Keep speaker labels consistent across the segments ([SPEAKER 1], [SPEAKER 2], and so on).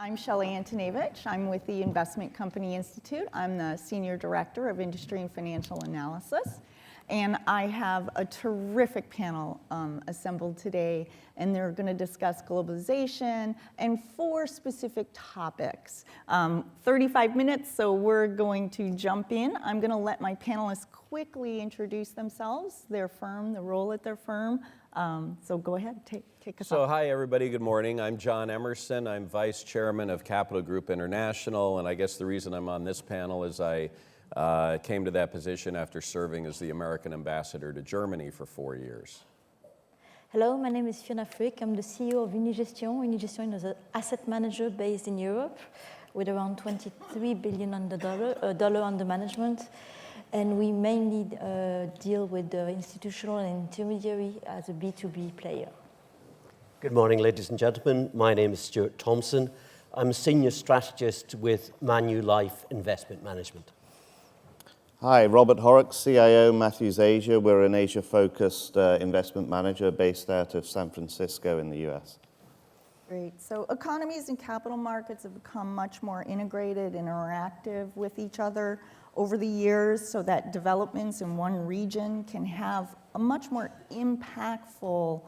[SPEAKER 1] I'm Shelly Antoniewicz. I'm with the Investment Company Institute. I'm the Senior Director of Industry and Financial Analysis. And I have a terrific panel assembled today, and they're going to discuss globalization and 4 specific topics. 35 minutes, so we're going to jump in. I'm going to let my panelists quickly introduce themselves, their firm, the role at their firm. So go ahead, take us off.
[SPEAKER 2] Hi everybody, good morning. I'm John Emerson. I'm Vice Chairman of Capital Group International, and I guess the reason I'm on this panel is I came to that position after serving as the American ambassador to Germany for 4 years.
[SPEAKER 3] Hello, my name is Fiona Frick. I'm the CEO of Unigestion. Unigestion is an asset manager based in Europe with around $23 billion under management. And we mainly deal with the institutional and intermediary as a B2B player.
[SPEAKER 4] Good morning, ladies and gentlemen. My name is Stuart Thompson. I'm a senior strategist with Manulife Investment Management.
[SPEAKER 5] Hi, Robert Horrocks, CIO, Matthews Asia. We're an Asia-focused investment manager based out of San Francisco in the US.
[SPEAKER 1] Great. So economies and capital markets have become much more integrated and interactive with each other over the years, so that developments in one region can have a much more impactful,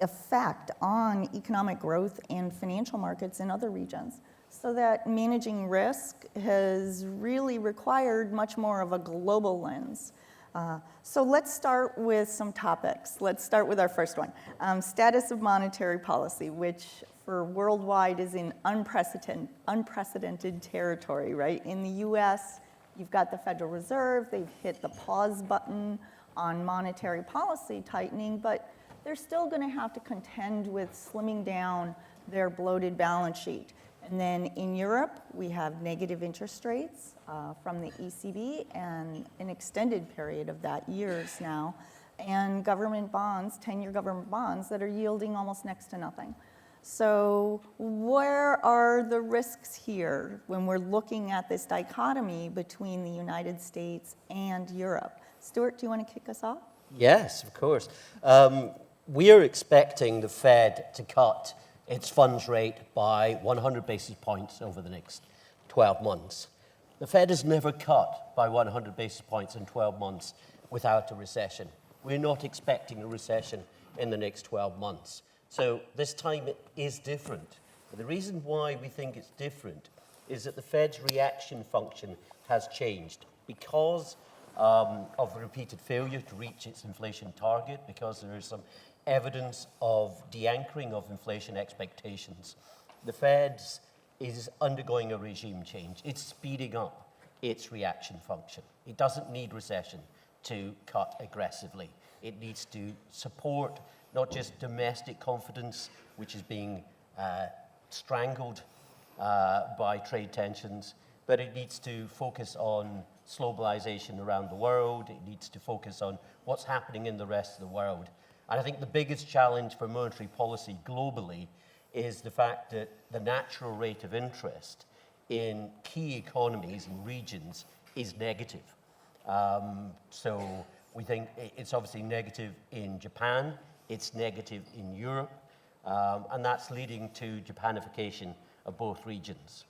[SPEAKER 1] effect on economic growth and financial markets in other regions. So that managing risk has really required much more of a global lens. So let's start with some topics. Let's start with our first one. Status of monetary policy, which for worldwide is in unprecedented territory, right? In the US, you've got the Federal Reserve. They've hit the pause button on monetary policy tightening, but they're still going to have to contend with slimming down their bloated balance sheet. And then in Europe, we have negative interest rates from the ECB and an extended period of that, years now, and government bonds, 10-year government bonds that are yielding almost next to nothing. So where are the risks here when we're looking at this dichotomy between the United States and Europe? Stuart, do you want to kick us off?
[SPEAKER 4] Yes, of course. We are expecting the Fed to cut its funds rate by 100 basis points over the next 12 months. The Fed has never cut by 100 basis points in 12 months without a recession. We're not expecting a recession in the next 12 months. So this time it is different. But the reason why we think it's different is that the Fed's reaction function has changed because of the repeated failure to reach its inflation target, because there is some evidence of de-anchoring of inflation expectations. The Fed is undergoing a regime change. It's speeding up its reaction function. It doesn't need recession to cut aggressively. It needs to support not just domestic confidence, which is being strangled by trade tensions, but it needs to focus on globalisation around the world. It needs to focus on what's happening in the rest of the world. And I think the biggest challenge for monetary policy globally is the fact that the natural rate of interest in key economies and regions is negative. So we think it's obviously negative in Japan, it's negative in Europe, and that's leading to Japanification of both regions.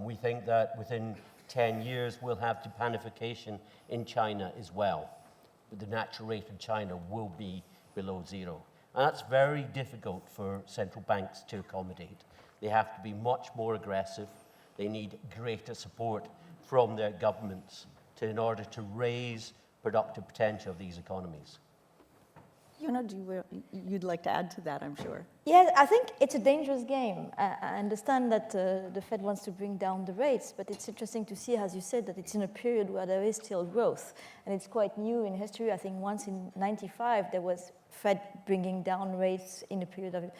[SPEAKER 4] We think that within 10 years we'll have Japanification in China as well. The natural rate in China will be below zero. And that's very difficult for central banks to accommodate. They have to be much more aggressive. They need greater support from their governments in order to raise productive potential of these economies.
[SPEAKER 1] Fiona, you'd like to add to that, I'm sure.
[SPEAKER 3] Yeah, I think it's a dangerous game. I understand that the Fed wants to bring down the rates, but it's interesting to see, as you said, that it's in a period where there is still growth. And it's quite new in history. I think once in 95, there was Fed bringing down rates in a period of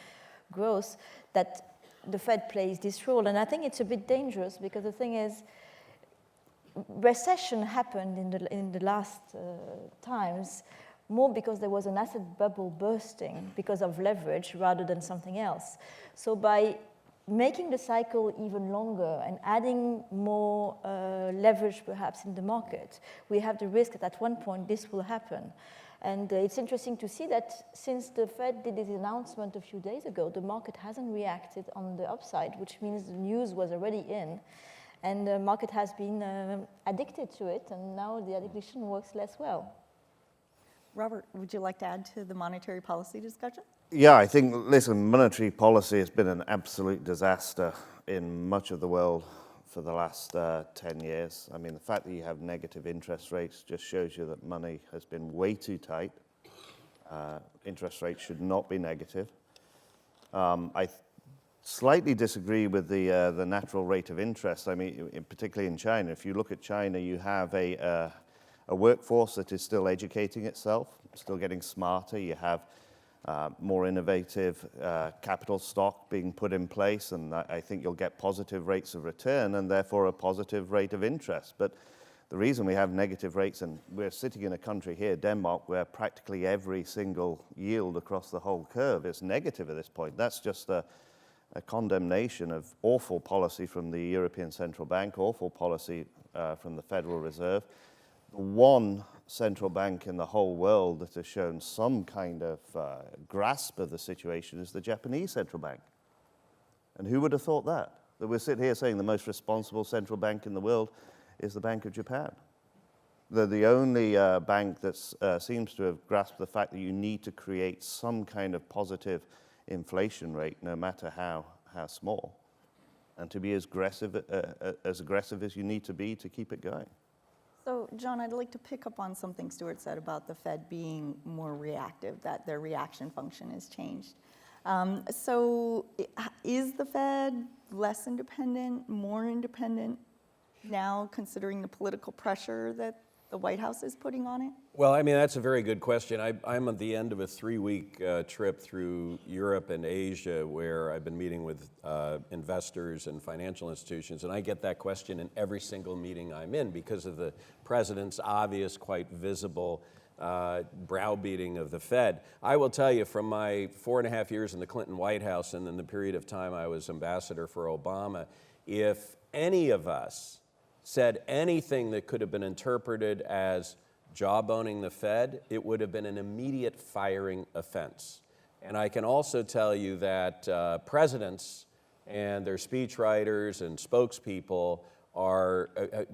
[SPEAKER 3] growth, that the Fed plays this role. And I think it's a bit dangerous because the thing is, recession happened in the last times more because there was an asset bubble bursting because of leverage rather than something else. So by making the cycle even longer and adding more leverage perhaps in the market, we have the risk that at one point this will happen. And it's interesting to see that since the Fed did its announcement a few days ago, the market hasn't reacted on the upside, which means the news was already in. And the market has been addicted to it, and now the addiction works less well.
[SPEAKER 1] Robert, would you like to add to the monetary policy discussion?
[SPEAKER 5] Yeah, I think, listen, monetary policy has been an absolute disaster in much of the world for the last 10 years. I mean, the fact that you have negative interest rates just shows you that money has been way too tight. Interest rates should not be negative. I slightly disagree with the natural rate of interest. I mean, particularly in China. If you look at China, you have a workforce that is still educating itself, still getting smarter. You have more innovative capital stock being put in place, and I think you'll get positive rates of return and therefore a positive rate of interest. But the reason we have negative rates, and we're sitting in a country here, Denmark, where practically every single yield across the whole curve is negative at this point. That's just a condemnation of awful policy from the European Central Bank, awful policy from the Federal Reserve. The one central bank in the whole world that has shown some kind of grasp of the situation is the Japanese central bank. And who would have thought that? That we're sitting here saying the most responsible central bank in the world is the Bank of Japan. They're the only bank that seems to have grasped the fact that you need to create some kind of positive inflation rate, no matter how small, and to be as aggressive as you need to be to keep it going.
[SPEAKER 1] So, John, I'd like to pick up on something Stuart said about the Fed being more reactive, that their reaction function has changed. So is the Fed less independent, more independent now, considering the political pressure that the White House is putting on it?
[SPEAKER 2] Well, I mean, that's a very good question. I'm at the end of a 3-week trip through Europe and Asia where I've been meeting with investors and financial institutions, and I get that question in every single meeting I'm in because of the president's obvious, quite visible browbeating of the Fed. I will tell you, from my 4.5 years in the Clinton White House and in the period of time I was ambassador for Obama, if any of us said anything that could have been interpreted as jawboning the Fed, it would have been an immediate firing offense. And I can also tell you that presidents and their speechwriters and spokespeople are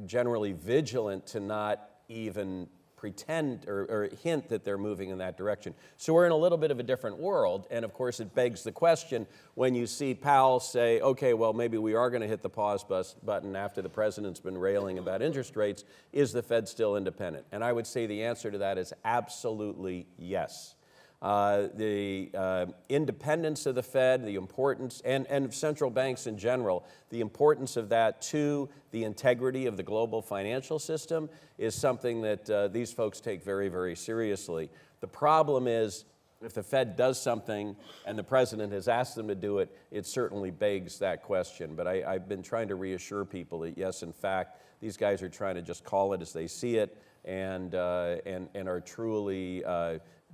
[SPEAKER 2] generally vigilant to not even pretend or hint that they're moving in that direction. So we're in a little bit of a different world, and of course it begs the question when you see Powell say, okay, well maybe we are going to hit the pause button after the president's been railing about interest rates, is the Fed still independent? And I would say the answer to that is absolutely yes. The independence of the Fed, the importance, and central banks in general, the importance of that to the integrity of the global financial system is something that these folks take very, very seriously. The problem is, if the Fed does something and the president has asked them to do it, it certainly begs that question. But I've been trying to reassure people that yes, in fact, these guys are trying to just call it as they see it and are truly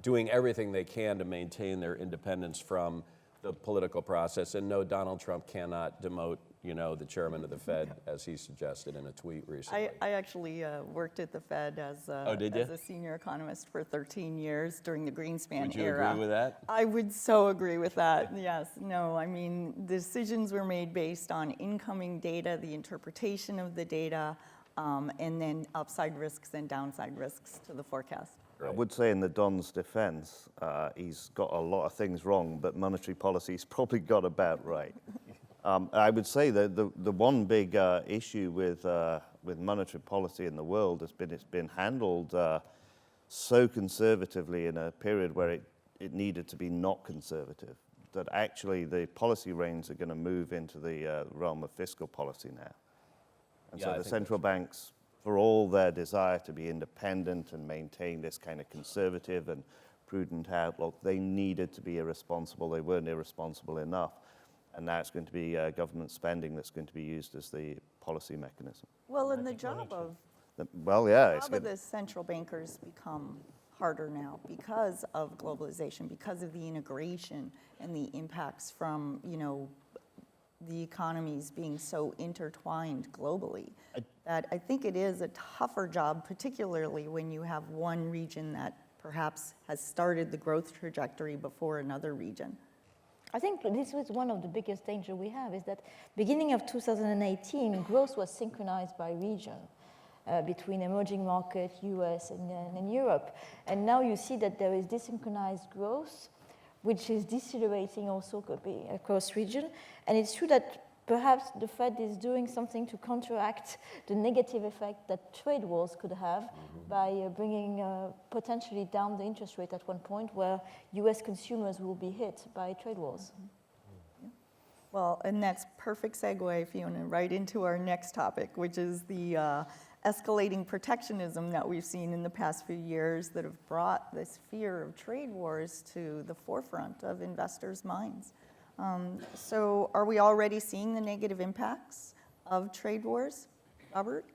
[SPEAKER 2] doing everything they can to maintain their independence from the political process. And no, Donald Trump cannot demote, the chairman of the Fed, as he suggested in a tweet recently.
[SPEAKER 1] I actually worked at the Fed as a senior economist for 13 years during the Greenspan era.
[SPEAKER 2] Would you agree with that?
[SPEAKER 1] I would so agree with that, yes. No, I mean, decisions were made based on incoming data, the interpretation of the data, and then upside risks and downside risks to the forecast.
[SPEAKER 5] I would say in the Don's defense, he's got a lot of things wrong, but monetary policy he's probably got about right. I would say that the one big issue with monetary policy in the world has been it's been handled so conservatively in a period where it needed to be not conservative, that actually the policy reins are going to move into the realm of fiscal policy now. And so the central banks, for all their desire to be independent and maintain this kind of conservative and prudent outlook, they needed to be irresponsible. They weren't irresponsible enough. And now it's going to be government spending that's going to be used as the policy mechanism.
[SPEAKER 1] Well, and the job of
[SPEAKER 5] the
[SPEAKER 1] central bankers become harder now because of globalization, because of the integration and the impacts from, the economies being so intertwined globally. That I think it is a tougher job, particularly when you have one region that perhaps has started the growth trajectory before another region.
[SPEAKER 3] I think this was one of the biggest danger we have, is that beginning of 2018, growth was synchronized by region between emerging markets, US and Europe. And now you see that there is desynchronized growth, which is decelerating also across region. And it's true that perhaps the Fed is doing something to counteract the negative effect that trade wars could have by bringing potentially down the interest rate at one point where US consumers will be hit by trade wars.
[SPEAKER 1] Well, and that's perfect segue, Fiona, right into our next topic, which is the escalating protectionism that we've seen in the past few years that have brought this fear of trade wars to the forefront of investors' minds. So are we already seeing the negative impacts of trade wars, Robert?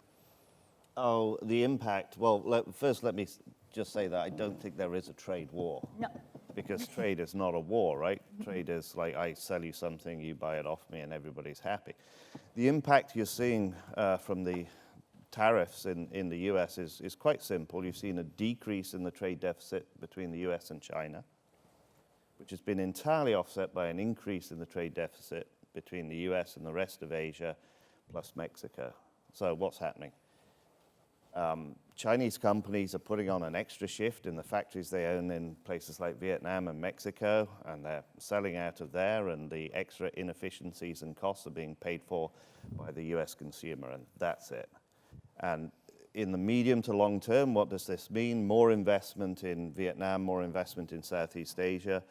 [SPEAKER 5] Oh, the impact. Well, first let me just say that I don't think there is a trade war.
[SPEAKER 1] No.
[SPEAKER 5] Because trade is not a war, right? Trade is like I sell you something, you buy it off me, and everybody's happy. The impact you're seeing from the tariffs in the US is quite simple. You've seen a decrease in the trade deficit between the US and China, which has been entirely offset by an increase in the trade deficit between the US and the rest of Asia, plus Mexico. So what's happening? Chinese companies are putting on an extra shift in the factories they own in places like Vietnam and Mexico, and they're selling out of there, and the extra inefficiencies and costs are being paid for by the US consumer, and that's it. And in the medium to long term, what does this mean? More investment in Vietnam, more investment in Southeast Asia,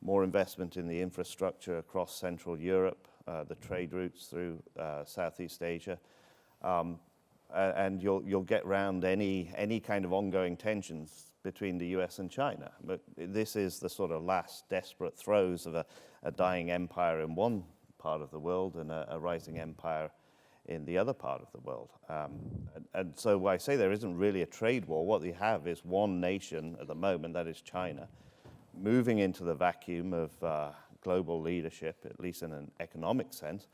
[SPEAKER 5] more investment in the infrastructure across Central Europe, the trade routes through Southeast Asia. And you'll get round any kind of ongoing tensions between the US and China. But this is the sort of last desperate throes of a dying empire in one part of the world and a rising empire in the other part of the world. And so when I say there isn't really a trade war, what we have is one nation at the moment, that is China, moving into the vacuum of global leadership, at least in an economic sense,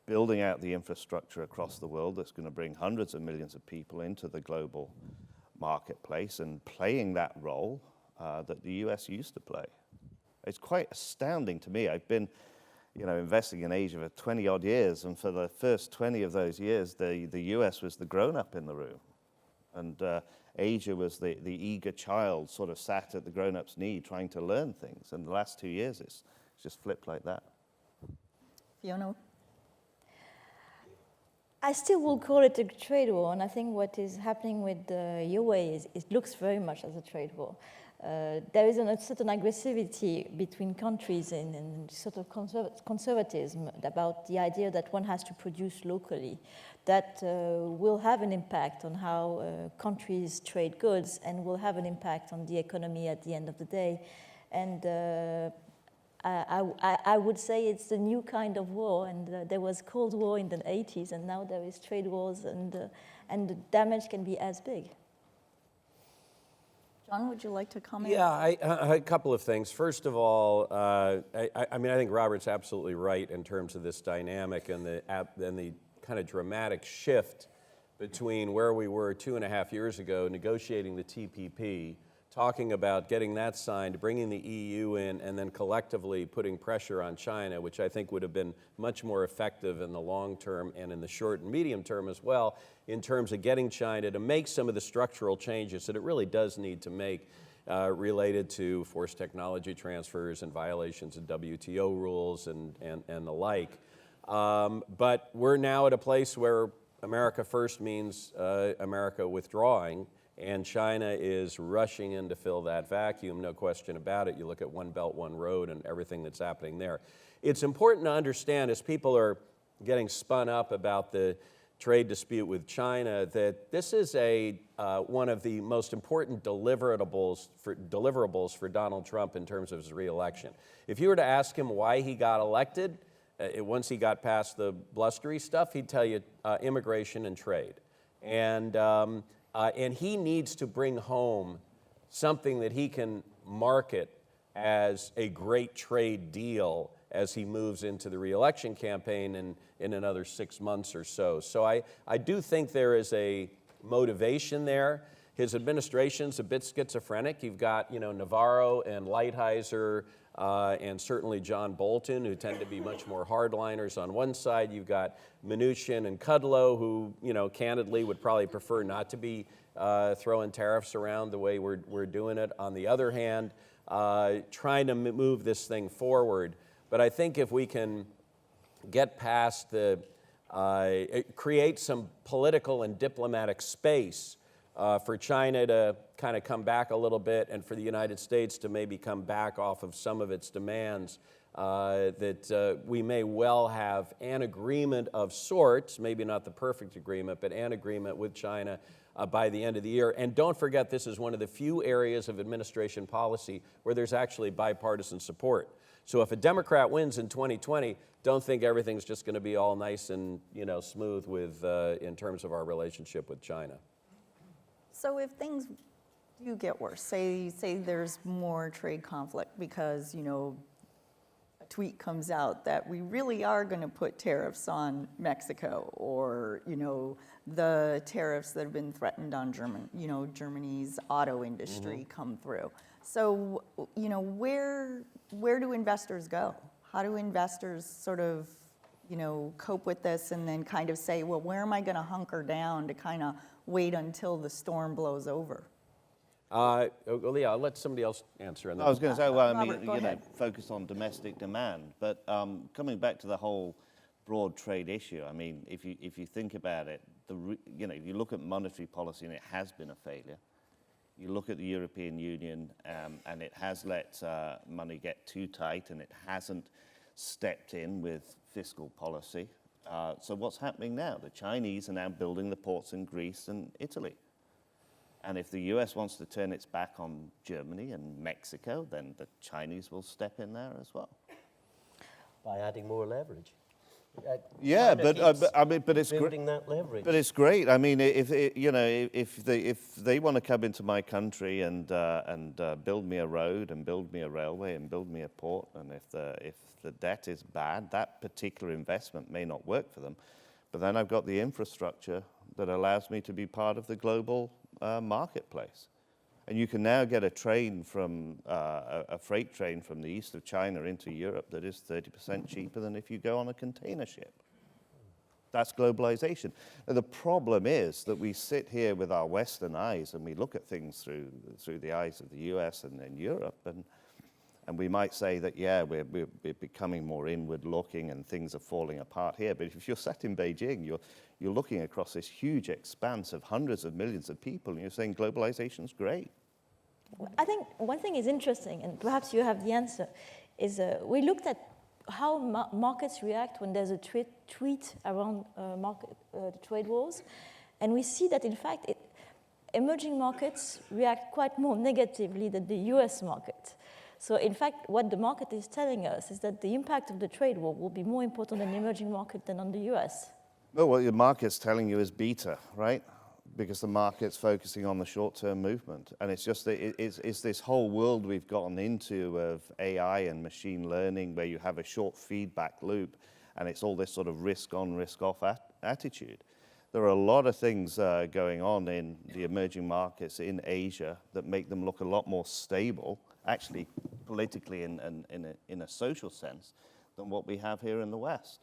[SPEAKER 5] building out the infrastructure across the world that's going to bring hundreds of millions of people into the global marketplace and playing that role that the US used to play. It's quite astounding to me. I've been investing in Asia for 20 odd years, and for the first 20 of those years, the US was the grown-up in the room. And Asia was the eager child sort of sat at the grown-up's knee trying to learn things. And the last 2 years, it's just flipped like that.
[SPEAKER 1] Fiona?
[SPEAKER 3] I still will call it a trade war, and I think what is happening with the UA is it looks very much as a trade war. There is a certain aggressivity between countries and sort of conservatism about the idea that one has to produce locally that will have an impact on how countries trade goods and will have an impact on the economy at the end of the day. And I would say it's a new kind of war, and there was Cold War in the 80s, and now there is trade wars, and the damage can be as big.
[SPEAKER 1] John, would you like to comment?
[SPEAKER 2] Yeah, a couple of things. First of all, I think Robert's absolutely right in terms of this dynamic and the kind of dramatic shift between where we were 2.5 years ago negotiating the TPP, talking about getting that signed, bringing the EU in, and then collectively putting pressure on China, which I think would have been much more effective in the long term and in the short and medium term as well, in terms of getting China to make some of the structural changes that it really does need to make related to forced technology transfers and violations of WTO rules and the like. But we're now at a place where America first means America withdrawing, and China is rushing in to fill that vacuum, no question about it. You look at One Belt, One Road and everything that's happening there. It's important to understand, as people are getting spun up about the trade dispute with China, that this is one of the most important deliverables for Donald Trump in terms of his reelection. If you were to ask him why he got elected, once he got past the blustery stuff, he'd tell you immigration and trade. And he needs to bring home something that he can market as a great trade deal as he moves into the reelection campaign in another 6 months or so. So I do think there is a motivation there. His administration's a bit schizophrenic. You've got, Navarro and Lighthizer and certainly John Bolton, who tend to be much more hardliners on one side. You've got Mnuchin and Kudlow, who, candidly would probably prefer not to be throwing tariffs around the way we're doing it. On the other hand, trying to move this thing forward. But I think if we can get past create some political and diplomatic space for China to kind of come back a little bit and for the United States to maybe come back off of some of its demands, that we may well have an agreement of sorts, maybe not the perfect agreement, but an agreement with China by the end of the year. And don't forget, this is one of the few areas of administration policy where there's actually bipartisan support. So if a Democrat wins in 2020, don't think everything's just going to be all nice and smooth with in terms of our relationship with China.
[SPEAKER 1] So if things do get worse, say there's more trade conflict because, a tweet comes out that we really are going to put tariffs on Mexico, or, the tariffs that have been threatened on Germany's auto industry come through. So, where do investors go? How do investors sort of, cope with this and then kind of say, well, where am I going to hunker down to kind of wait until the storm blows over?
[SPEAKER 2] I'll let somebody else answer. And then
[SPEAKER 5] I was going to say, well,
[SPEAKER 1] Robert, go ahead.
[SPEAKER 5] focus on domestic demand. But coming back to the whole broad trade issue, I mean, if you think about it, if you look at monetary policy, and it has been a failure. You look at the European Union, and it has let money get too tight, and it hasn't stepped in with fiscal policy. So what's happening now? The Chinese are now building the ports in Greece and Italy. And if the US wants to turn its back on Germany and Mexico, then the Chinese will step in there as well.
[SPEAKER 4] By adding more leverage.
[SPEAKER 5] Yeah,
[SPEAKER 4] China
[SPEAKER 5] but it's
[SPEAKER 4] building that leverage.
[SPEAKER 5] But it's great. I mean, if they want to come into my country and build me a road and build me a railway and build me a port, and if the debt is bad, that particular investment may not work for them. But then I've got the infrastructure that allows me to be part of the global marketplace. And you can now get a train from a freight train from the east of China into Europe that is 30% cheaper than if you go on a container ship. That's globalization. Now, the problem is that we sit here with our Western eyes and we look at things through the eyes of the US and then Europe, and we might say that, yeah, we're becoming more inward-looking and things are falling apart here. But if you're sat in Beijing, you're looking across this huge expanse of hundreds of millions of people, and you're saying globalization's great.
[SPEAKER 3] I think one thing is interesting, and perhaps you have the answer, is we looked at how markets react when there's a tweet around the trade wars, and we see that, in fact, emerging markets react quite more negatively than the US market. So, in fact, what the market is telling us is that the impact of the trade war will be more important on the emerging market than on the US.
[SPEAKER 5] Well, what the market's telling you is beta, right? Because the market's focusing on the short-term movement. And it's just it's this whole world we've gotten into of AI and machine learning where you have a short feedback loop, and it's all this sort of risk-on, risk-off attitude. There are a lot of things going on in the emerging markets in Asia that make them look a lot more stable, actually politically and in a social sense, than what we have here in the West.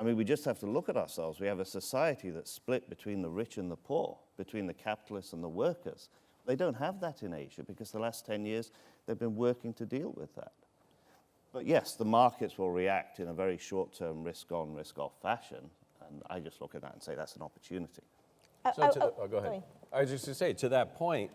[SPEAKER 5] I mean, we just have to look at ourselves. We have a society that's split between the rich and the poor, between the capitalists and the workers. They don't have that in Asia because the last 10 years they've been working to deal with that. But yes, the markets will react in a very short-term risk-on, risk-off fashion, and I just look at that and say that's an opportunity.
[SPEAKER 2] Go ahead. I was just going to say, to that point,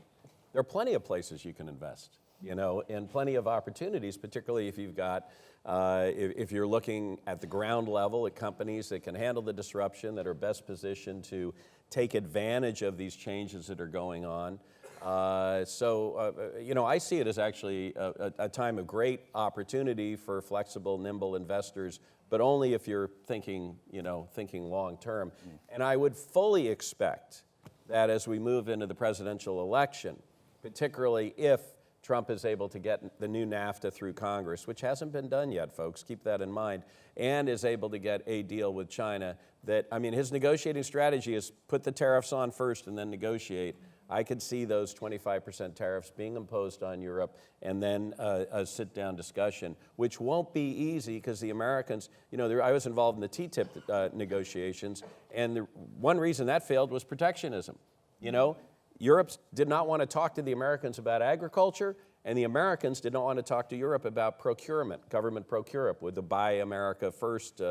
[SPEAKER 2] there are plenty of places you can invest, and plenty of opportunities, particularly if you've got, if you're looking at the ground level at companies that can handle the disruption, that are best positioned to take advantage of these changes that are going on. I see it as actually a time of great opportunity for flexible, nimble investors, but only if you're thinking long term. And I would fully expect that as we move into the presidential election, particularly if Trump is able to get the new NAFTA through Congress, which hasn't been done yet, folks, keep that in mind, and is able to get a deal with China his negotiating strategy is put the tariffs on first and then negotiate. I could see those 25% tariffs being imposed on Europe and then a sit-down discussion, which won't be easy because the Americans, I was involved in the TTIP negotiations, and one reason that failed was protectionism. Europe did not want to talk to the Americans about agriculture, and the Americans did not want to talk to Europe about procurement, government procurement, with the Buy America First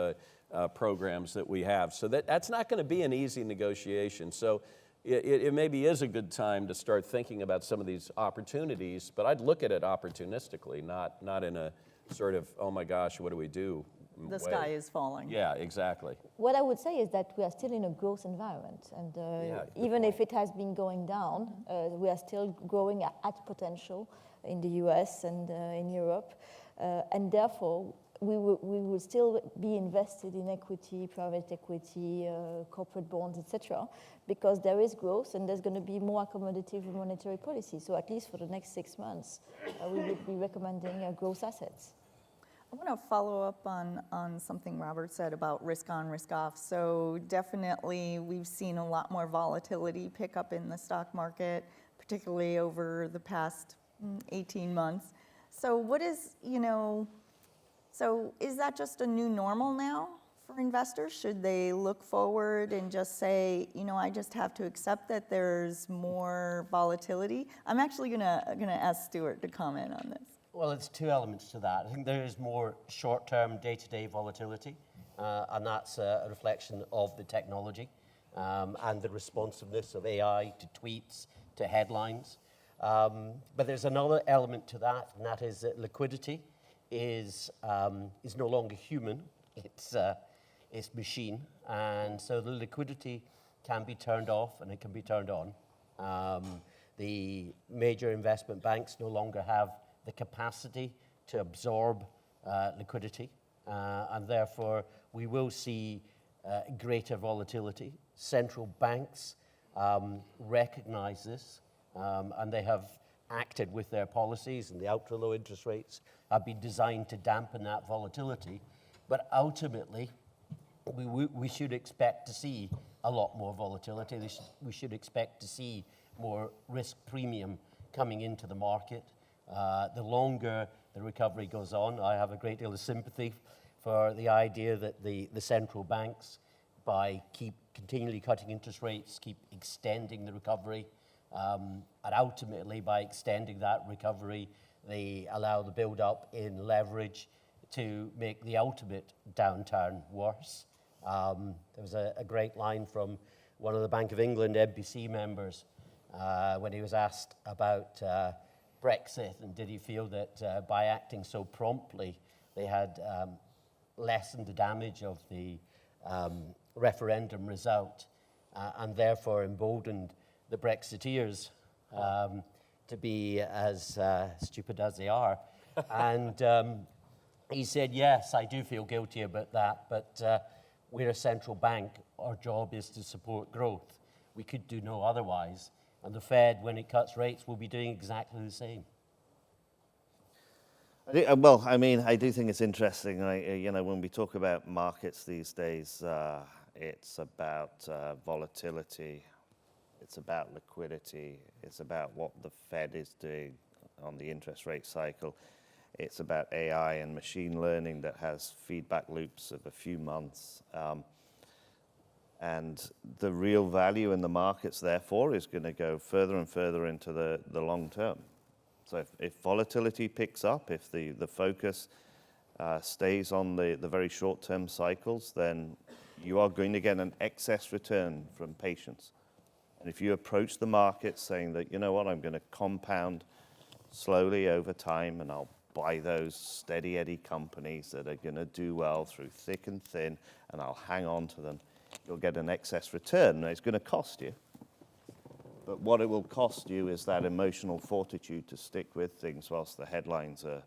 [SPEAKER 2] programs that we have. So that's not going to be an easy negotiation. So it maybe is a good time to start thinking about some of these opportunities, but I'd look at it opportunistically, not in a sort of, oh my gosh, what do we do?
[SPEAKER 1] The sky is falling.
[SPEAKER 2] Yeah, exactly.
[SPEAKER 3] What I would say is that we are still in a growth environment, and even if it has been going down, we are still growing at potential in the US and in Europe, and therefore we will still be invested in equity, private equity, corporate bonds, etc., because there is growth and there's going to be more accommodative monetary policy. So at least for the next 6 months, we would be recommending growth assets.
[SPEAKER 1] I want to follow up on something Robert said about risk on, risk off. So definitely we've seen a lot more volatility pick up in the stock market, particularly over the past 18 months. So so is that just a new normal now for investors? Should they look forward and just say, I just have to accept that there's more volatility? I'm actually gonna ask Stuart to comment on this.
[SPEAKER 4] Well, it's two elements to that. I think there is more short-term, day-to-day volatility, and that's a reflection of the technology and the responsiveness of AI to tweets, to headlines. But there's another element to that, and that is that liquidity is no longer human, it's machine, and so the liquidity can be turned off and it can be turned on. The major investment banks no longer have the capacity to absorb liquidity, and therefore we will see greater volatility. Central banks recognize this, and they have acted with their policies, and the ultra-low interest rates have been designed to dampen that volatility. But ultimately, we should expect to see a lot more volatility. We should expect to see more risk premium coming into the market. The longer the recovery goes on, I have a great deal of sympathy for the idea that the central banks, by continually cutting interest rates, keep extending the recovery, and ultimately by extending that recovery, they allow the build-up in leverage to make the ultimate downturn worse. There was a great line from one of the Bank of England NBC members when he was asked about Brexit, and did he feel that by acting so promptly they had lessened the damage of the referendum result and therefore emboldened the Brexiteers to be as stupid as they are. And he said, yes, I do feel guilty about that, but we're a central bank. Our job is to support growth. We could do no otherwise. And the Fed, when it cuts rates, will be doing exactly the same.
[SPEAKER 5] Well, I mean, I do think it's interesting. When we talk about markets these days, it's about volatility, it's about liquidity, it's about what the Fed is doing on the interest rate cycle. It's about AI and machine learning that has feedback loops of a few months. And the real value in the markets, therefore, is going to go further and further into the long term. So if volatility picks up, if the focus stays on the very short-term cycles, then you are going to get an excess return from patience. And if you approach the market saying that, you know what, I'm going to compound slowly over time, and I'll buy those steady Eddie companies that are going to do well through thick and thin, and I'll hang on to them, you'll get an excess return. And it's going to cost you. But what it will cost you is that emotional fortitude to stick with things whilst the headlines are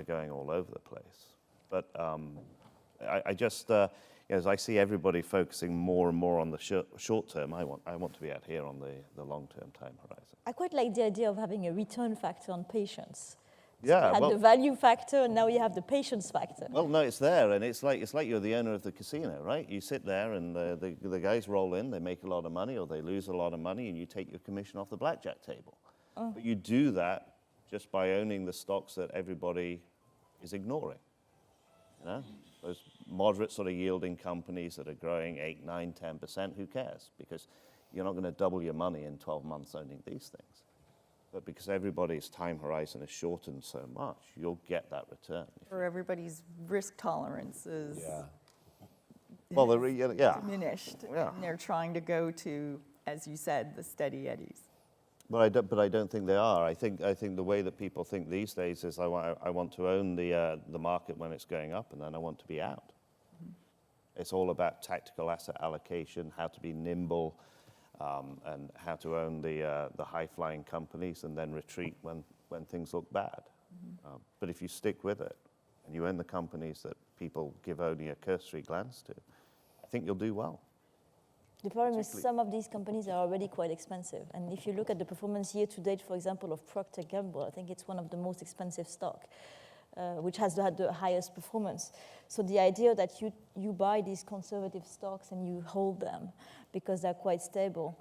[SPEAKER 5] going all over the place. But I just, as I see everybody focusing more and more on the short term, I want to be out here on the long-term time horizon.
[SPEAKER 3] I quite like the idea of having a return factor on patience,
[SPEAKER 5] Yeah,
[SPEAKER 3] You had the value factor, and now you have the patience factor.
[SPEAKER 5] well, no, it's there, and it's like you're the owner of the casino, right? You sit there, and the guys roll in, they make a lot of money, or they lose a lot of money, and you take your commission off the blackjack table. But you do that just by owning the stocks that everybody is ignoring. You know, those moderate sort of yielding companies that are growing 8, 9, 10%. Who cares? Because you're not going to double your money in 12 months owning these things. But because everybody's time horizon is shortened so much, you'll get that return.
[SPEAKER 1] Or everybody's risk tolerance is
[SPEAKER 5] Well, yeah.
[SPEAKER 1] diminished.
[SPEAKER 5] Yeah.
[SPEAKER 1] And they're trying to go to, as you said, the steady eddies.
[SPEAKER 5] But I don't think they are. I think the way that people think these days is I want to own the market when it's going up, and then I want to be out. It's all about tactical asset allocation, how to be nimble, and how to own the high-flying companies and then retreat when things look bad. But if you stick with it and you own the companies that people give only a cursory glance to, I think you'll do well.
[SPEAKER 3] The problem is some of these companies are already quite expensive. And if you look at the performance year to date, for example, of Procter & Gamble, I think it's one of the most expensive stock, which has had the highest performance. So the idea that you buy these conservative stocks and you hold them because they're quite stable,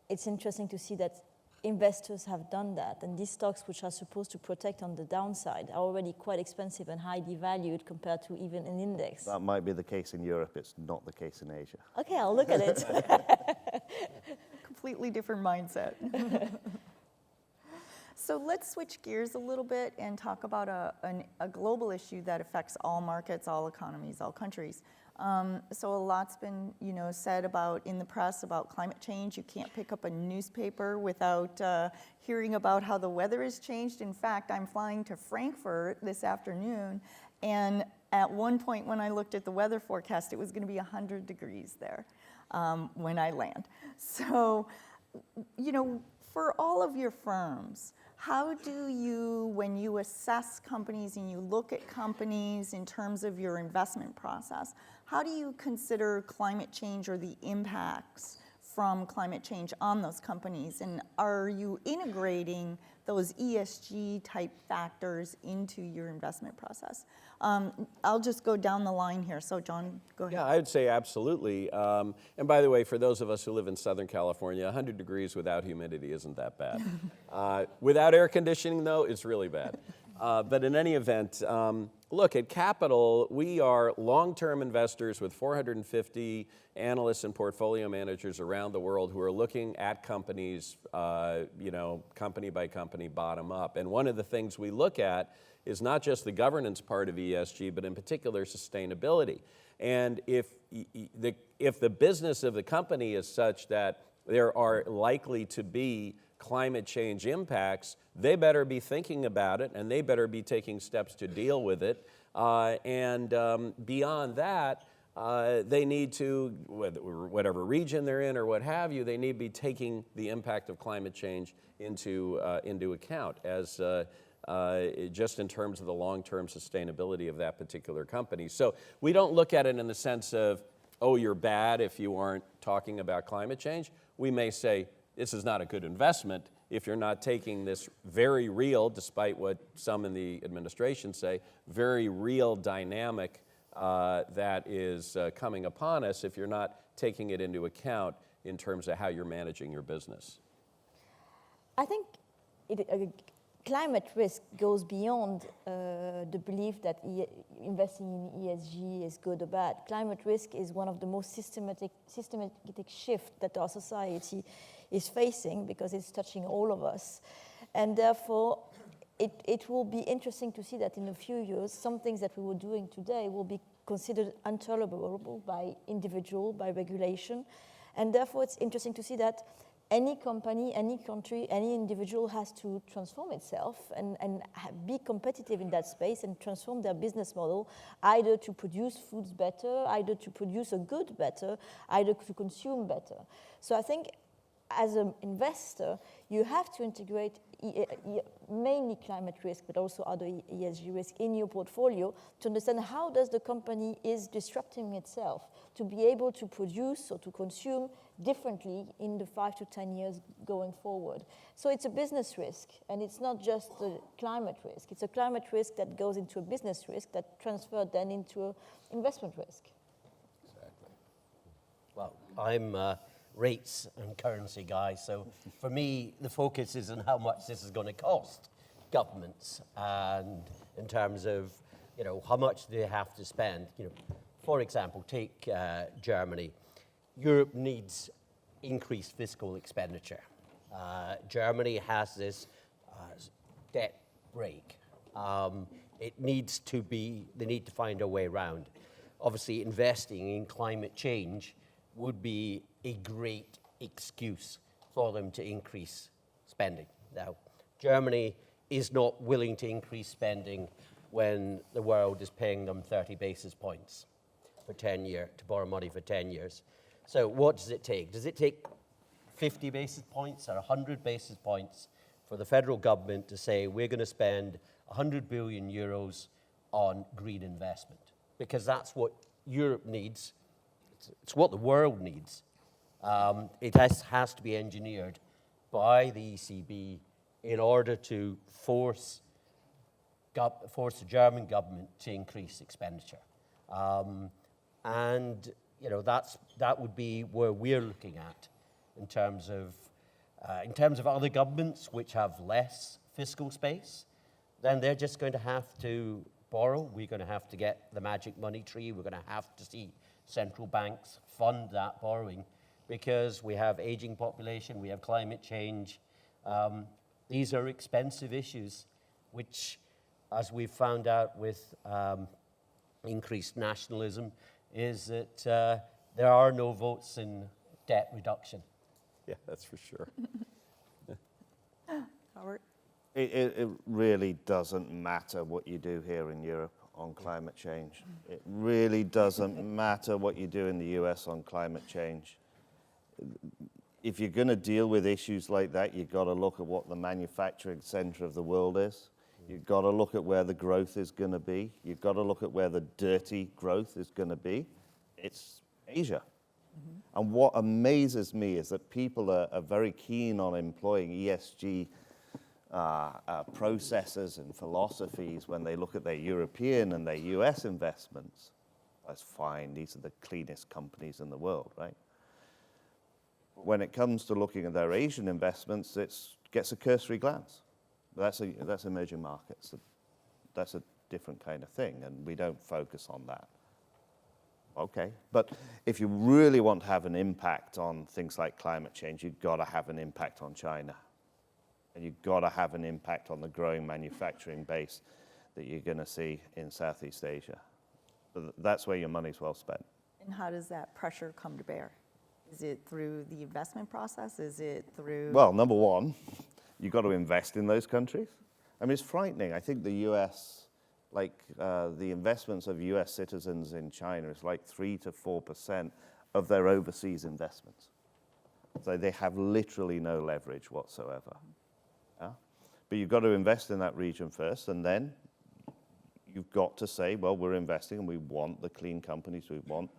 [SPEAKER 3] it's interesting to see that investors have done that. And these stocks, which are supposed to protect on the downside, are already quite expensive and highly valued compared to even an index.
[SPEAKER 5] That might be the case in Europe. It's not the case in Asia.
[SPEAKER 3] Okay, I'll look at it.
[SPEAKER 1] Completely different mindset. So let's switch gears a little bit and talk about a global issue that affects all markets, all economies, all countries. So a lot's been, said about in the press about climate change. You can't pick up a newspaper without hearing about how the weather has changed. In fact, I'm flying to Frankfurt this afternoon, and at one point when I looked at the weather forecast, it was going to be 100 degrees there when I land. So, for all of your firms, how do you, when you assess companies and you look at companies in terms of your investment process, how do you consider climate change or the impacts from climate change on those companies? And are you integrating those ESG type factors into your investment process? I'll just go down the line here. So John, go ahead.
[SPEAKER 2] Yeah, I would say absolutely. And by the way, for those of us who live in Southern California, 100 degrees without humidity isn't that bad. Without air conditioning, though, it's really bad. But in any event, look, at Capital, we are long-term investors with 450 analysts and portfolio managers around the world who are looking at companies, company by company, bottom up. And one of the things we look at is not just the governance part of ESG, but in particular sustainability. And if the business of the company is such that there are likely to be climate change impacts, they better be thinking about it and they better be taking steps to deal with it. Beyond that, they need to, whatever region they're in or what have you, they need to be taking the impact of climate change into account as just in terms of the long-term sustainability of that particular company. So we don't look at it in the sense of, oh, you're bad if you aren't talking about climate change. We may say, this is not a good investment if you're not taking this very real, despite what some in the administration say, very real dynamic that is coming upon us, if you're not taking it into account in terms of how you're managing your business.
[SPEAKER 3] I think climate risk goes beyond the belief that investing in ESG is good or bad. Climate risk is one of the most systematic shifts that our society is facing because it's touching all of us. And therefore, it will be interesting to see that in a few years, some things that we were doing today will be considered intolerable by individual, by regulation. And therefore, it's interesting to see that any company, any country, any individual has to transform itself and be competitive in that space and transform their business model, either to produce foods better, either to produce a good better, either to consume better. So I think as an investor, you have to integrate mainly climate risk, but also other ESG risk in your portfolio to understand how does the company is disrupting itself to be able to produce or to consume differently in the 5 to 10 years going forward. So it's a business risk, and it's not just a climate risk. It's a climate risk that goes into a business risk that transferred then into an investment risk.
[SPEAKER 2] Exactly.
[SPEAKER 4] Well, I'm rates and currency guy, so for me, the focus is on how much this is going to cost governments, and in terms of, how much they have to spend. For example, take Germany. Europe needs increased fiscal expenditure. Germany has this debt break. They need to find a way around. Obviously, investing in climate change would be a great excuse for them to increase spending. Now, Germany is not willing to increase spending when the world is paying them 30 basis points for 10 years, to borrow money for 10 years. So what does it take? Does it take 50 basis points or 100 basis points for the federal government to say, we're going to spend 100 billion euros on green investment? Because that's what Europe needs. It's what the world needs. It has to be engineered by the ECB in order to force the German government to increase expenditure. And that would be where we're looking at in terms of other governments which have less fiscal space. Then they're just going to have to borrow. We're going to have to get the magic money tree. We're going to have to see central banks fund that borrowing because we have aging population, we have climate change. These are expensive issues, which, as we've found out with increased nationalism, is that there are no votes in debt reduction.
[SPEAKER 2] Yeah, that's for sure.
[SPEAKER 1] Howard?
[SPEAKER 5] It really doesn't matter what you do here in Europe on climate change. It really doesn't matter what you do in the US on climate change. If you're going to deal with issues like that, you've got to look at what the manufacturing center of the world is. You've got to look at where the growth is going to be. You've got to look at where the dirty growth is going to be. It's Asia. Mm-hmm. And what amazes me is that people are very keen on employing ESG processes and philosophies when they look at their European and their US investments. That's fine. These are the cleanest companies in the world, right? When it comes to looking at their Asian investments, it gets a cursory glance. That's emerging markets. That's a different kind of thing, and we don't focus on that. Okay, but if you really want to have an impact on things like climate change, you've got to have an impact on China. And you've got to have an impact on the growing manufacturing base that you're going to see in Southeast Asia. That's where your money's well spent.
[SPEAKER 1] And how does that pressure come to bear? Is it through the investment process? Is it through...
[SPEAKER 5] Well, number one, you've got to invest in those countries. I mean, it's frightening. I think the US, the investments of US citizens in China is like 3 to 4% of their overseas investments. So they have literally no leverage whatsoever. Yeah? But you've got to invest in that region first, and then you've got to say, well, we're investing and we want the clean companies, we want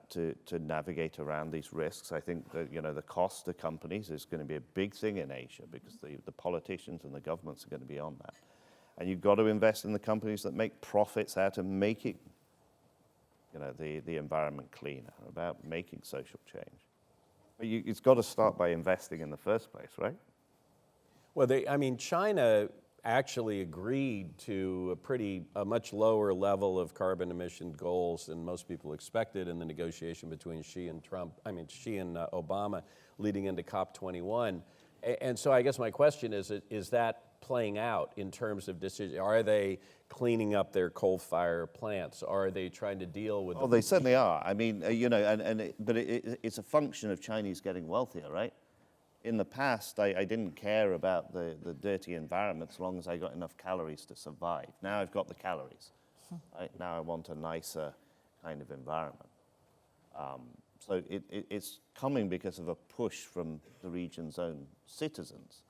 [SPEAKER 5] to navigate around these risks. I think that, the cost to companies is going to be a big thing in Asia because the politicians and the governments are going to be on that. And you've got to invest in the companies that make profits out of making, the environment cleaner, about making social change. But it's got to start by investing in the first place, right?
[SPEAKER 2] Well, China actually agreed to a much lower level of carbon emission goals than most people expected in the negotiation between Xi and Obama leading into COP21. And so I guess my question is that playing out in terms of decision? Are they cleaning up their coal-fired plants? Are they trying to deal with...
[SPEAKER 5] Oh, they certainly are. I mean, but it's a function of Chinese getting wealthier, right? In the past, I didn't care about the dirty environment as long as I got enough calories to survive. Now I've got the calories. Right? Now I want a nicer kind of environment. So it's coming because of a push from the region's own citizens.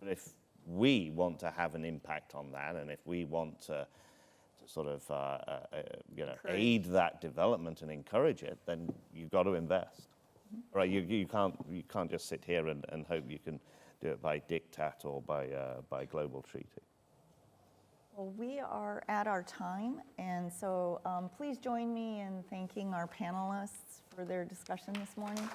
[SPEAKER 5] But if we want to have an impact on that, and if we want to sort of aid that development and encourage it, then you've got to invest. Right? You can't just sit here and hope you can do it by diktat or by global treaty.
[SPEAKER 1] Well, we are at our time, and so please join me in thanking our panelists for their discussion this morning.